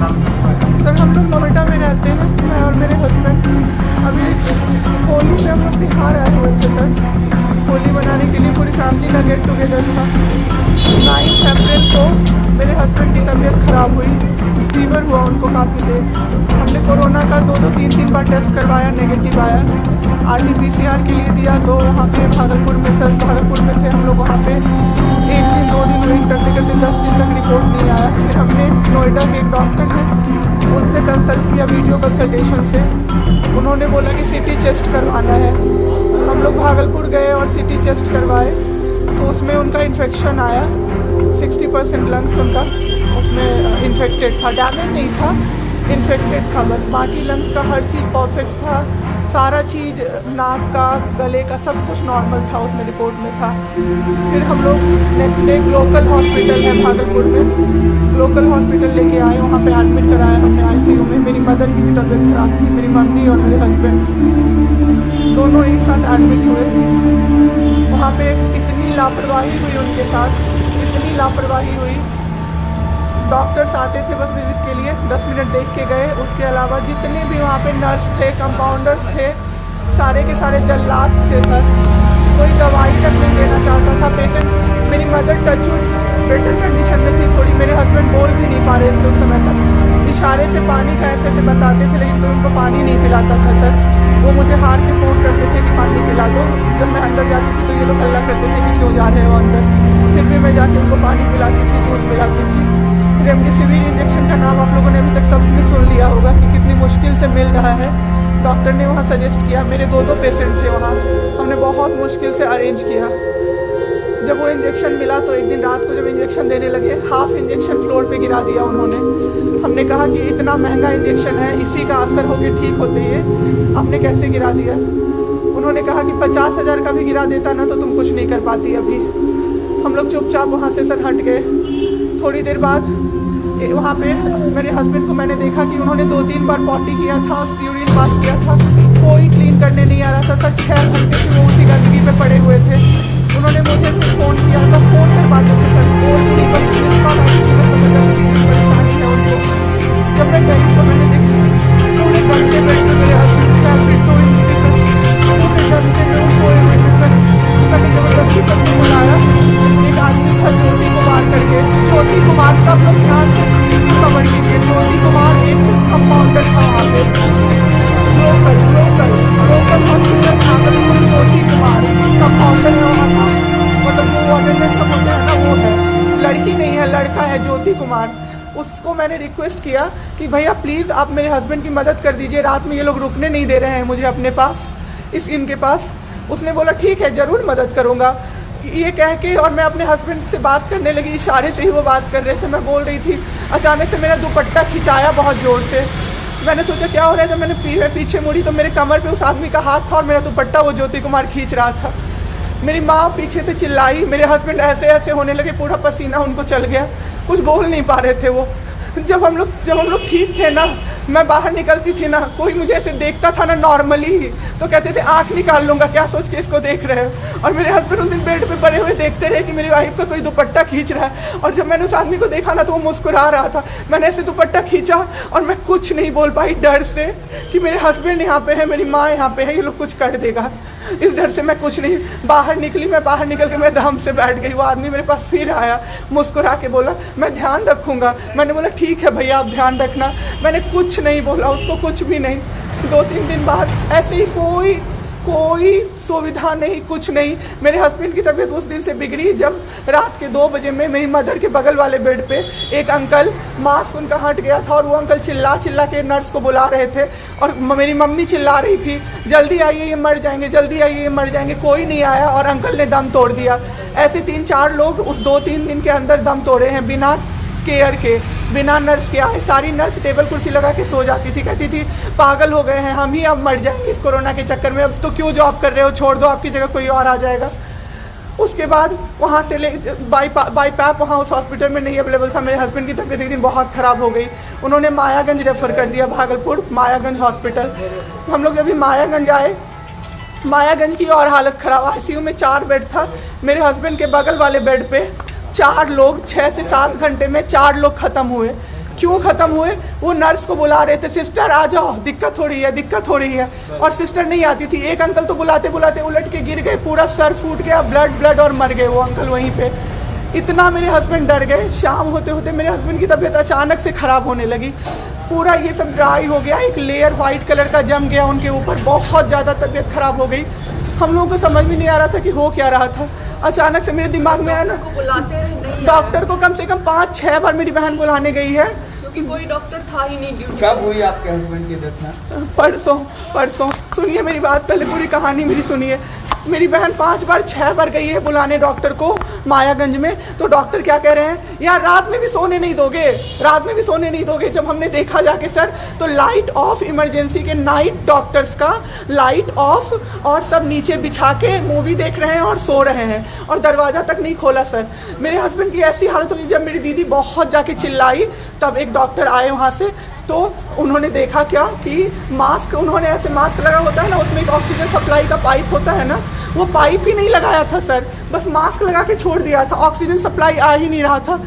Sir हम लोग नोएडा में रहते हैं, मैं और मेरे हस्बैंड। अभी होली में हम लोग बिहार आए हुए थे सर, होली मनाने के लिए पूरी फैमिली का गेट टुगेदर था। 9 अप्रैल को मेरे हस्बैंड की तबीयत ख़राब हुई, फीवर हुआ उनको काफ़ी देर। हमने कोरोना का 2-3 बार टेस्ट करवाया, नेगेटिव आया। RT-PCR के लिए दिया तो वहाँ पे भागलपुर में, सर भागलपुर में थे हम लोग, वहाँ पे 1 दिन 2 दिन वेट करते करते 10 दिन तक रिपोर्ट नहीं आया। फिर हमने नोएडा के एक डॉक्टर हैं उनसे कंसल्ट किया, वीडियो कंसल्टेशन से। उन्होंने बोला कि CT चेस्ट करवाना है। हम लोग भागलपुर गए और CT चेस्ट करवाए तो उसमें उनका इन्फेक्शन आया। 60% लंग्स उनका उसमें इन्फेक्टेड था, डैमेज नहीं था, इन्फेक्टेड था बस। बाकी लंग्स का हर चीज़ परफेक्ट था, सारा चीज़ नाक का, गले का सब कुछ नॉर्मल था, उसमें रिपोर्ट में था। फिर हम लोग नेक्स्ट डे लोकल हॉस्पिटल है भागलपुर में, लोकल हॉस्पिटल लेके आए, वहाँ पे एडमिट कराया हमने ICU में। मेरी मदर की भी तबीयत ख़राब थी, मेरी मम्मी और मेरे हस्बैंड दोनों एक साथ एडमिट हुए। वहाँ पे इतनी लापरवाही हुई उनके साथ, इतनी लापरवाही हुई। डॉक्टर्स आते थे बस विज़िट के लिए, 10 मिनट देख के गए। उसके अलावा जितने भी वहाँ पे नर्स थे, कंपाउंडर्स थे, सारे के सारे जल्लाद थे सर। कोई दवाई तक नहीं देना चाहता था पेशेंट। मेरी मदर टचवुड बेटर कंडीशन में थी थोड़ी, मेरे हस्बैंड बोल भी नहीं पा रहे थे उस समय तक। इशारे से पानी का ऐसे बताते थे, लेकिन कोई उनको पानी नहीं पिलाता था सर। वो मुझे हार के फ़ोन करते थे कि पानी पिला दो। जब मैं अंदर जाती थी तो ये लोग हल्ला करते थे कि क्यों जा रहे हो अंदर। फिर भी मैं जाके उनको पानी पिलाती थी, जूस पिलाती थी। रेमडेसिविर इंजेक्शन का नाम आप लोगों ने अभी तक सबने सुन लिया होगा कि कितनी मुश्किल से मिल रहा है। डॉक्टर ने वहाँ सजेस्ट किया, मेरे 2 पेशेंट थे वहाँ, हमने बहुत मुश्किल से अरेंज किया। जब वो इंजेक्शन मिला तो एक दिन रात को जब इंजेक्शन देने लगे, हाफ इंजेक्शन फ्लोर पे गिरा दिया उन्होंने। हमने कहा कि इतना महंगा इंजेक्शन है, इसी का असर होके ठीक होते ये आपने कैसे गिरा दिया। उन्होंने कहा कि 50,000 का भी गिरा देता ना तो तुम कुछ नहीं कर पाती अभी। हम लोग चुपचाप वहाँ से सर हट गए। थोड़ी देर बाद वहाँ पे मेरे हस्बैंड को मैंने देखा कि उन्होंने 2-3 बार पॉटी किया था, यूरिन पास किया था, कोई क्लीन करने नहीं आ रहा था सर। 6 घंटे से वो उसी गंदगी पे पड़े हुए थे। उन्होंने मुझे फिर फ़ोन किया, बस फ़ोन कर पाते थे सर, बोल भी नहीं, बस मिस कॉल आती थी, मैं समझ जाती थी कुछ परेशानी है उनको। जब मैं गई तो मैंने देखा पूरे घंटे बेड पे मेरे हस्बैंड 6 फीट 2 इंच के सर, पूरे घंटे में वो सोए हुए थे सर। मैंने ज़बरदस्ती सबको बुलाया, एक आदमी था ज्योति कुमार करके, ज्योति कुमार, सब लोग ध्यान से इसको कवर कीजिए। ज्योति कुमार एक कंपाउंडर था वहाँ पे, local hospital Bhagalpur. Jyoti Kumar compounder है वहाँ का, मतलब जो वार्डन सब होते हैं ना वो है, लड़की नहीं है लड़का है ज्योति कुमार। उसको मैंने रिक्वेस्ट किया कि भैया प्लीज़ आप मेरे हस्बैंड की मदद कर दीजिए, रात में ये लोग रुकने नहीं दे रहे हैं मुझे अपने पास, इनके पास। उसने बोला ठीक है ज़रूर मदद करूँगा, ये कह के, और मैं अपने हस्बैंड से बात करने लगी, इशारे से ही वो बात कर रहे थे, मैं बोल रही थी। अचानक से मेरा दुपट्टा खिंचाया बहुत ज़ोर से। मैंने सोचा क्या हो रहा है, जब मैंने पीछे मुड़ी तो मेरे कमर पे उस आदमी का हाथ था और मेरा दुपट्टा वो ज्योति कुमार खींच रहा था। मेरी माँ पीछे से चिल्लाई, मेरे हस्बैंड ऐसे ऐसे होने लगे, पूरा पसीना उनको चल गया, कुछ बोल नहीं पा रहे थे वो। जब हम लोग ठीक थे ना, मैं बाहर निकलती थी ना, कोई मुझे ऐसे देखता था ना नॉर्मली ही तो कहते थे आंख निकाल लूँगा, क्या सोच के इसको देख रहे हो। और मेरे हस्बैंड उस दिन बेड पे पड़े हुए देखते रहे कि मेरी वाइफ का कोई दुपट्टा खींच रहा है। और जब मैंने उस आदमी को देखा ना तो वो मुस्कुरा रहा था। मैंने ऐसे दुपट्टा खींचा और मैं कुछ नहीं बोल पाई डर से कि मेरे हस्बैंड यहाँ पे है, मेरी माँ यहाँ पे है, ये लोग कुछ कर देगा। इस डर से मैं कुछ नहीं बाहर निकली। मैं बाहर निकल के मैं दम से बैठ गई। वो आदमी मेरे पास फिर आया, मुस्कुरा के बोला मैं ध्यान रखूँगा। मैंने बोला ठीक है भैया आप ध्यान रखना। मैंने कुछ नहीं बोला उसको, कुछ भी नहीं। 2-3 दिन बाद ऐसे ही कोई सुविधा नहीं, कुछ नहीं। मेरे हस्बैंड की तबीयत उस दिन से बिगड़ी जब रात के 2 बजे में मेरी मदर के बगल वाले बेड पे एक अंकल, मास्क उनका हट गया था और वो अंकल चिल्ला के नर्स को बुला रहे थे और मेरी मम्मी चिल्ला रही थी जल्दी आइए ये मर जाएंगे, जल्दी आइए ये मर जाएंगे। कोई नहीं आया और अंकल ने दम तोड़ दिया। ऐसे 3-4 लोग उस 2-3 दिन के अंदर दम तोड़े हैं बिना केयर के, बिना नर्स के आए। सारी नर्स टेबल कुर्सी लगा के सो जाती थी, कहती थी पागल हो गए हैं हम ही, अब मर जाएंगे इस कोरोना के चक्कर में, अब तो क्यों जॉब कर रहे हो, छोड़ दो, आपकी जगह कोई और आ जाएगा। उसके बाद वहाँ से बाई पैप वहाँ उस हॉस्पिटल में नहीं अवेलेबल था। मेरे हस्बैंड की तबीयत एक दिन बहुत ख़राब हो गई, उन्होंने मायागंज रेफ़र कर दिया, भागलपुर मायागंज हॉस्पिटल। हम लोग अभी मायागंज आए, मायागंज की और हालत ख़राब। ICU में 4 बेड था, मेरे हस्बैंड के बगल वाले बेड पे 4 लोग 6 से 7 घंटे में 4 लोग ख़त्म हुए। क्यों ख़त्म हुए? वो नर्स को बुला रहे थे, सिस्टर आ जाओ, दिक्कत हो रही है, दिक्कत हो रही है, और सिस्टर नहीं आती थी। एक अंकल तो बुलाते बुलाते उलट के गिर गए, पूरा सर फूट गया, ब्लड ब्लड, और मर गए वो अंकल वहीं पे। इतना मेरे हस्बैंड डर गए। शाम होते होते मेरे हस्बैंड की तबीयत अचानक से ख़राब होने लगी, पूरा ये सब ड्राई हो गया, एक लेयर वाइट कलर का जम गया उनके ऊपर, बहुत ज़्यादा तबीयत ख़राब हो गई। हम लोगों को समझ में नहीं आ रहा था कि हो क्या रहा था। अचानक से मेरे दिमाग में आया ना, डॉक्टर को कम से कम 5-6 बार मेरी बहन बुलाने गई है, क्योंकि कोई डॉक्टर था ही नहीं ड्यूटी। कब हुई आपके हस्बैंड की डेथ? परसों। सुनिए मेरी बात, पहले पूरी कहानी मेरी सुनिए। मेरी बहन 5 बार 6 बार गई है बुलाने डॉक्टर को मायागंज में, तो डॉक्टर क्या कह रहे हैं, यार रात में भी सोने नहीं दोगे, रात में भी सोने नहीं दोगे। जब हमने देखा जाके सर, तो लाइट ऑफ, इमरजेंसी के नाइट डॉक्टर्स का लाइट ऑफ, और सब नीचे बिछा के मूवी देख रहे हैं और सो रहे हैं, और दरवाज़ा तक नहीं खोला सर। मेरे हस्बैंड की ऐसी हालत हुई, जब मेरी दीदी बहुत जाके चिल्लाई, तब एक डॉक्टर आए वहाँ से, तो उन्होंने देखा क्या कि मास्क, उन्होंने ऐसे मास्क लगा होता है ना, उसमें एक ऑक्सीजन सप्लाई का पाइप होता है ना, वो पाइप ही नहीं लगाया था सर, बस मास्क लगा के छोड़ दिया था, ऑक्सीजन सप्लाई आ ही नहीं रहा था।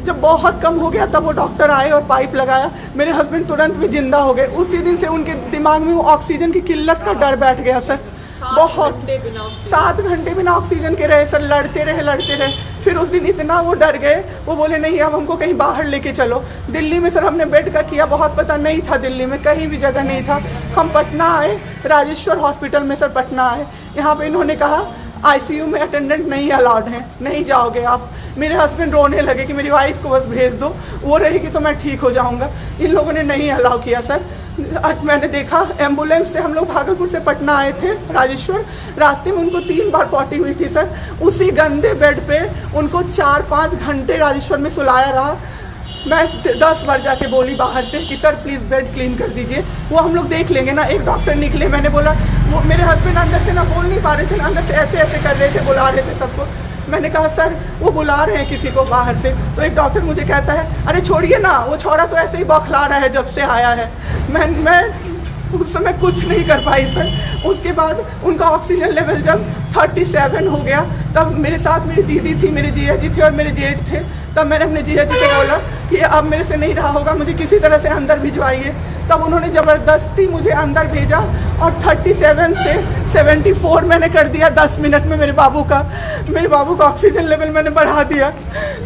जब बहुत कम हो गया तब वो डॉक्टर आए और पाइप लगाया, मेरे हस्बैंड तुरंत भी जिंदा हो गए। उसी दिन से उनके दिमाग में वो ऑक्सीजन की किल्लत का डर बैठ गया सर। बहुत 7 घंटे बिना ऑक्सीजन के रहे सर, लड़ते रहे। फिर उस दिन इतना वो डर गए, वो बोले नहीं अब हमको कहीं बाहर लेके चलो। दिल्ली में सर हमने बेड का किया, बहुत पता नहीं था, दिल्ली में कहीं भी जगह नहीं था। हम पटना आए, राजेश्वर हॉस्पिटल में सर पटना आए। यहाँ पे इन्होंने कहा आईसीयू में अटेंडेंट नहीं अलाउड हैं, नहीं जाओगे आप। मेरे हस्बैंड रोने लगे कि मेरी वाइफ को बस भेज दो, वो रहेगी तो मैं ठीक हो जाऊँगा। इन लोगों ने नहीं अलाउ किया सर। आज मैंने देखा, एम्बुलेंस से हम लोग भागलपुर से पटना आए थे राजेश्वर, रास्ते में उनको 3 बार पॉटी हुई थी सर। उसी गंदे बेड पे उनको 4-5 घंटे राजेश्वर में सुलाया रहा। मैं 10 बार जाके बोली बाहर से कि सर प्लीज़ बेड क्लीन कर दीजिए, वो हम लोग देख लेंगे ना। एक डॉक्टर निकले, मैंने बोला, वो मेरे हस्बैंड अंदर से ना बोल नहीं पा रहे थे, अंदर से ऐसे ऐसे कर रहे थे, बुला रहे थे सबको। मैंने कहा सर वो बुला रहे हैं किसी को बाहर से, तो एक डॉक्टर मुझे कहता है अरे छोड़िए ना, वो छोरा तो ऐसे ही बौखला रहा है जब से आया है। मैं उस समय कुछ नहीं कर पाई सर। उसके बाद उनका ऑक्सीजन लेवल जब 37 हो गया, तब मेरे साथ मेरी दीदी थी, मेरे जीजा जी थे और मेरे जेठ थे। तब मैंने अपने जीजा जी से बोला कि अब मेरे से नहीं रहा होगा, मुझे किसी तरह से अंदर भिजवाइए। तब उन्होंने ज़बरदस्ती मुझे अंदर भेजा और 37 से 74 मैंने कर दिया 10 मिनट में। मेरे बाबू का ऑक्सीजन लेवल मैंने बढ़ा दिया।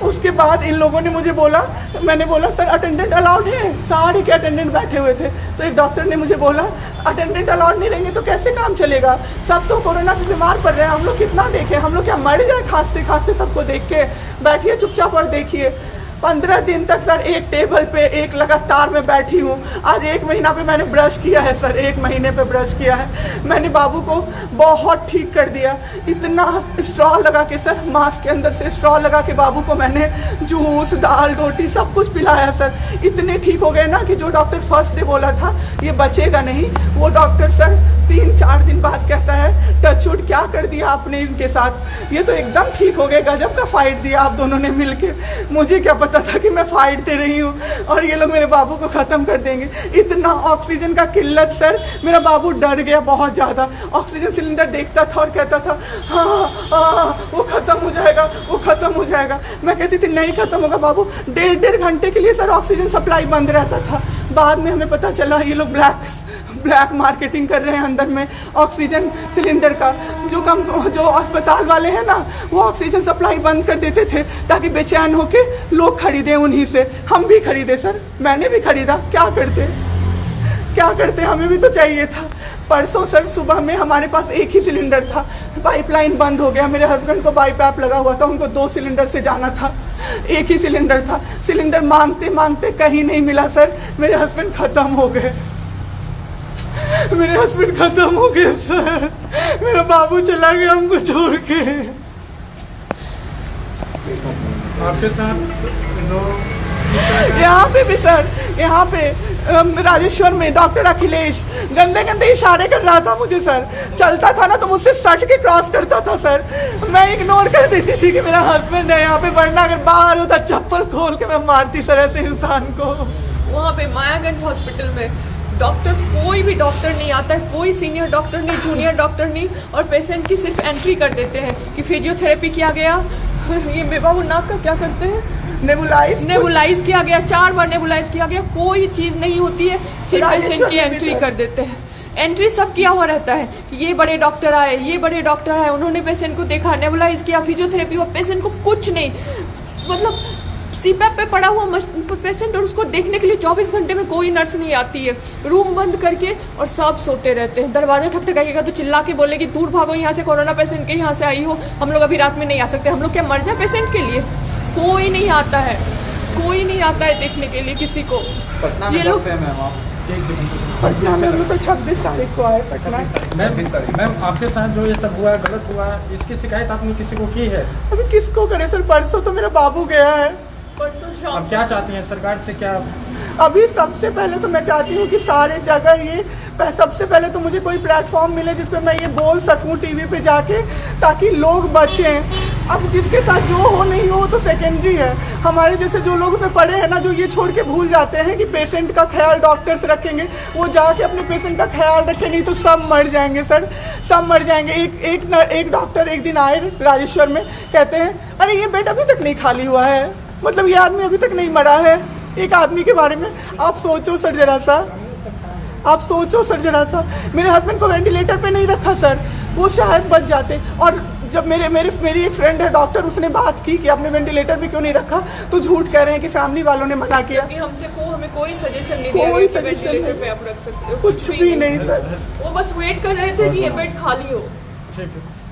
उसके बाद इन लोगों ने मुझे बोला, मैंने बोला सर अटेंडेंट अलाउड है, सारे के अटेंडेंट बैठे हुए थे। तो एक डॉक्टर ने मुझे बोला अटेंडेंट अलाउड नहीं रहेंगे तो कैसे काम चलेगा, सब तो कोरोना से बीमार पड़ रहे हैं, हम लोग कितना देखें, हम लोग क्या मर जाए खांसते खांसते सबको देख के, बैठिए चुपचाप और देखिए। 15 दिन तक सर एक टेबल पे एक लगातार मैं बैठी हूँ। आज 1 महीना पे मैंने ब्रश किया है सर, 1 महीने पे ब्रश किया है मैंने। बाबू को बहुत ठीक कर दिया, इतना स्ट्रॉ लगा के सर, मास्क के अंदर से स्ट्रॉ लगा के बाबू को मैंने जूस, दाल, रोटी सब कुछ पिलाया सर। इतने ठीक हो गए ना कि जो डॉक्टर फर्स्ट डे बोला था ये बचेगा नहीं, वो डॉक्टर सर 3-4 दिन बाद कहता है टचवुड क्या कर दिया आपने इनके साथ, ये तो एकदम ठीक हो गए, गजब का फाइट दिया आप दोनों ने मिलके। मुझे क्या पता था कि मैं फाइट दे रही हूँ और ये लोग मेरे बाबू को ख़त्म कर देंगे। इतना ऑक्सीजन का किल्लत सर, मेरा बाबू डर गया बहुत ज़्यादा। ऑक्सीजन सिलेंडर देखता था और कहता था हाँ वो ख़त्म हो जाएगा, वो ख़त्म हो जाएगा। मैं कहती थी नहीं ख़त्म होगा बाबू। 1.5 घंटे के लिए सर ऑक्सीजन सप्लाई बंद रहता था। बाद में हमें पता चला ये लोग ब्लैक मार्केटिंग कर रहे हैं अंदर में ऑक्सीजन सिलेंडर का। जो अस्पताल वाले हैं ना, वो ऑक्सीजन सप्लाई बंद कर देते थे ताकि बेचैन होके लोग खरीदें उन्हीं से। हम भी खरीदे सर, मैंने भी खरीदा, क्या करते हमें भी तो चाहिए था। परसों सर सुबह में हमारे पास एक ही सिलेंडर था, पाइपलाइन बंद हो गया। मेरे हस्बैंड को बाईपैप लगा हुआ था, उनको 2 सिलेंडर से जाना था, एक ही सिलेंडर था। सिलेंडर मांगते मांगते कहीं नहीं मिला सर, मेरे हस्बैंड ख़त्म हो गए। सर, मेरा बाबू चला गया हमको छोड़ के। आपके साथ यहाँ पे भी सर, यहाँ पे राजेश्वर में डॉक्टर अखिलेश गंदे इशारे कर रहा था मुझे सर। चलता था ना तो मुझसे सट के क्रॉस करता था सर, मैं इग्नोर कर देती थी कि मेरा हस्बैंड है यहाँ पे, वरना अगर बाहर होता चप्पल खोल के मैं मारती सर ऐसे इंसान को। वहाँ पे मायागंज हॉस्पिटल में डॉक्टर्स, कोई भी डॉक्टर नहीं आता है, कोई सीनियर डॉक्टर नहीं, जूनियर डॉक्टर नहीं, और पेशेंट की सिर्फ एंट्री कर देते हैं कि फिजियोथेरेपी किया गया। ये मेरे बाबू नाक का क्या करते हैं, नेबुलाइज किया गया, 4 बार नेबुलाइज किया गया, कोई चीज़ नहीं होती है, फिर पेशेंट की एंट्री कर देते हैं। एंट्री सब किया हुआ रहता है कि ये बड़े डॉक्टर आए, ये बड़े डॉक्टर आए, उन्होंने पेशेंट को देखा, नेबुलाइज किया, फिजियोथेरेपी हुआ, पेशेंट को कुछ नहीं, मतलब सीपैप पे पड़ा हुआ पेशेंट, और उसको देखने के लिए 24 घंटे में कोई नर्स नहीं आती है, रूम बंद करके, और सब सोते रहते हैं। दरवाजा ठकठकाइएगा तो चिल्ला के बोलेगी दूर भागो यहाँ से, कोरोना पेशेंट के यहाँ से आई हो, हम लोग अभी रात में नहीं आ सकते। हम लोग क्या मर जाए पेशेंट के लिए? कोई नहीं आता है, कोई नहीं आता है देखने के लिए किसी को। पटना में ये कब लोग से हैं मैम आप? पटना में हम लोग तो 26 तारीख को आए पटना। मैम आपके साथ जो ये सब हुआ है, गलत हुआ है, इसकी शिकायत आपने किसी को की है? अभी किसको करे सर? परसों तो मेरा बाबू गया है। परसों शाम अब क्या चाहती हैं सरकार से? क्या अभी सबसे पहले तो मैं चाहती हूँ कि सारे जगह ये सबसे पहले तो मुझे कोई प्लेटफॉर्म मिले जिस पे मैं ये बोल सकूँ टीवी पे जाके, ताकि लोग बचें। अब जिसके साथ जो हो नहीं हो तो सेकेंडरी है। हमारे जैसे जो लोग उसमें पड़े हैं ना, जो ये छोड़ के भूल जाते हैं कि पेशेंट का ख्याल डॉक्टर्स रखेंगे, वो जाके अपने पेशेंट का ख्याल रखें, नहीं तो सब मर जाएंगे सर, सब मर जाएंगे। एक डॉक्टर एक दिन आए राजेश्वर में, कहते हैं अरे ये बेड अभी तक नहीं खाली हुआ है, मतलब ये आदमी अभी तक नहीं मरा है। एक आदमी के बारे में आप सोचो सर जरा सा, आप सोचो सर जरा सा। मेरे हस्बैंड को वेंटिलेटर पे नहीं रखा सर, वो शायद बच जाते। और जब मेरी एक फ्रेंड है डॉक्टर, उसने बात की कि आपने वेंटिलेटर पे क्यों नहीं रखा, तो झूठ कह रहे हैं कि फैमिली वालों ने मना किया। हमें कोई सजेशन नहीं दिया कोई गया कि सजेशन वेंटिलेटर नहीं, पे आप रख सकते हो, कुछ भी नहीं सर। वो बस वेट कर रहे थे कि ये बेड खाली हो। ठीक है।